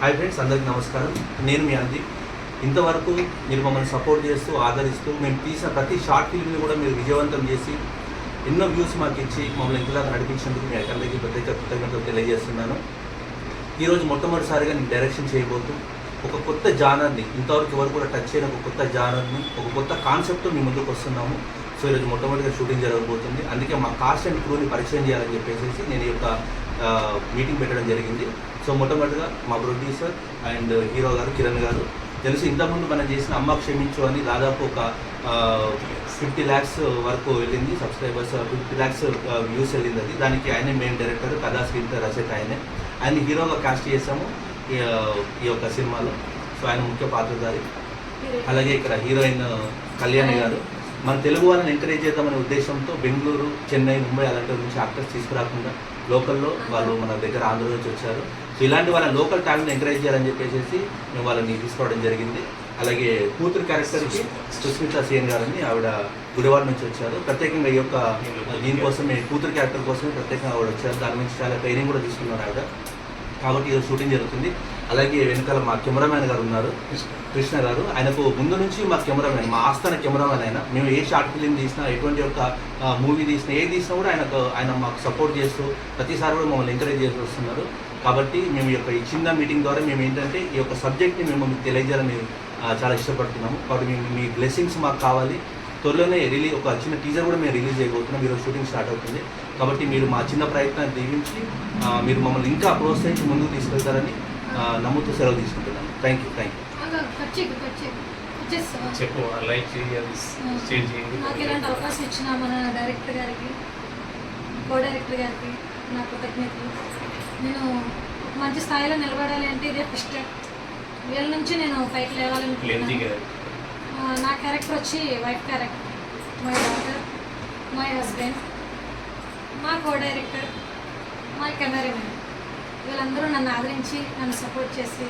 Hi friends, అందరికీ నమస్కారం. నేను మీ అంది. ఇంతవరకు మీరు మమ్మల్ని సపోర్ట్ చేస్తూ ఆదరిస్తూ మేము తీసిన ప్రతి షార్ట్ ఫిల్మ్ని కూడా మీరు విజయవంతం చేసి ఎన్నో వ్యూస్ మాకు ఇచ్చి మమ్మల్ని ఇంతలాగా నడిపించినందుకు మీ అందరికీ ప్రత్యేక కృతజ్ఞతలు తెలియజేస్తున్నాను. ఈరోజు మొట్టమొదటిసారిగా నేను డైరెక్షన్ చేయబోతూ ఒక కొత్త జానర్ని, ఇంతవరకు ఎవరు కూడా టచ్ చేయని ఒక కొత్త జానర్ని, ఒక కొత్త కాన్సెప్ట్ మీ ముందుకు వస్తున్నాము. సో ఈరోజు మొట్టమొదటిగా షూటింగ్ జరగబోతుంది. అందుకే మా కాస్ట్ అండ్ క్రూని పరిచయం చేయాలని చెప్పేసి నేను ఈ యొక్క మీటింగ్ పెట్టడం జరిగింది. సో మొట్టమొదటిగా మా ప్రొడ్యూసర్ అండ్ హీరో గారు కిరణ్ గారు. తెలుసు, ఇంతకుముందు మనం చేసిన అమ్మ క్షమించు అని దాదాపు ఒక 50 lakhs వరకు వెళ్ళింది సబ్స్క్రైబర్స్, 50 lakhs వ్యూస్ వెళ్ళింది. అది దానికి ఆయనే మెయిన్ డైరెక్టర్, కథా స్క్రీన్ రచయిత ఆయన హీరోగా కాస్ట్ చేసాము ఈ యొక్క సినిమాలో. సో ఆయన ముఖ్య పాత్రధారి. అలాగే ఇక్కడ హీరోయిన్ కళ్యాణి గారు. మన తెలుగు వాళ్ళని ఎంకరేజ్ చేద్దామనే ఉద్దేశంతో బెంగళూరు, చెన్నై, ముంబై అలాంటి నుంచి యాక్టర్స్ తీసుకురాకుండా లోకల్లో వాళ్ళు మన దగ్గర ఆంధ్ర నుంచి వచ్చారు. సో ఇలాంటి వాళ్ళ లోకల్ టాలెంట్ ఎంకరేజ్ చేయాలని చెప్పేసి మేము వాళ్ళని తీసుకోవడం జరిగింది. అలాగే కూతురు క్యారెక్టర్కి సుస్మిత సేన్ గారని, ఆవిడ గుడివాడ నుంచి వచ్చారు. ప్రత్యేకంగా ఈ యొక్క దీనికోసం కూతురు క్యారెక్టర్ కోసమే ప్రత్యేకంగా ఆవిడ వచ్చారు. దాని నుంచి చాలా ట్రైనింగ్ కూడా తీసుకున్నారు ఆవిడ. కాబట్టి ఈరోజు షూటింగ్ జరుగుతుంది. అలాగే వెనకాల మా కెమెరామ్యాన్ గారు ఉన్నారు, కృష్ణ గారు. ఆయనకు ముందు నుంచి మా కెమెరామ్యాన్, మా ఆస్థాన కెమెరామ్యాన్ ఆయన. మేము ఏ షార్ట్ ఫిలిం తీసినా, ఎటువంటి యొక్క మూవీ తీసినా, ఏది తీసినా కూడా ఆయన మాకు సపోర్ట్ చేస్తూ ప్రతిసారి కూడా మమ్మల్ని ఎంకరేజ్ చేస్తూ వస్తున్నారు. కాబట్టి మేము ఈ యొక్క ఈ చిన్న మీటింగ్ ద్వారా మేము ఏంటంటే ఈ యొక్క సబ్జెక్ట్ని మేము మీకు తెలియజేయాలని చాలా ఇష్టపడుతున్నాము. కాబట్టి మీ బ్లెస్సింగ్స్ మాకు కావాలి. త్వరలోనే ఒక చిన్న టీజర్ కూడా మేము రిలీజ్ చేయబోతున్నాం. ఈరోజు షూటింగ్ స్టార్ట్ అవుతుంది. కాబట్టి మీరు మా చిన్న ప్రయత్నాన్ని దీవించి మీరు మమ్మల్ని ఇంకా ప్రోత్సహించి ముందుకు తీసుకెళ్తారని నమ్ముతూ సెలవు తీసుకుంటున్నాను. Thank you. నాకు ఇలాంటి అవకాశం ఇచ్చిన మన డైరెక్టర్ గారికి, కో డైరెక్టర్ గారికి నా కృతజ్ఞతలు. నేను మంచి స్థాయిలో నిలబడాలి అంటే ఇదే ఫస్ట్. వీళ్ళ నుంచి నేను పైకి లేవాలనుకుంటున్నాను. నా క్యారెక్టర్ వచ్చి wife character, my daughter, my husband, మా కో డైరెక్టర్, మా కెమెరామెన్, వీళ్ళందరూ నన్ను ఆదరించి నన్ను సపోర్ట్ చేసి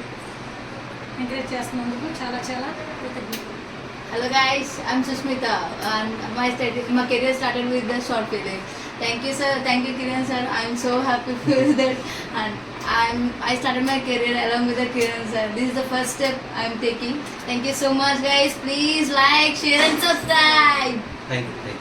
ఎంకరేజ్ చేస్తున్నందుకు చాలా చాలా కృతజ్ఞతలు. Hello guys, I'm Susmita and my career started with the short film. Thank you sir, thank you Kiran sir. I'm so happy for that, and I started my career along with the Kiran sir. This is the first step I'm taking. Thank you so much guys. Please like, share and subscribe. Thank you.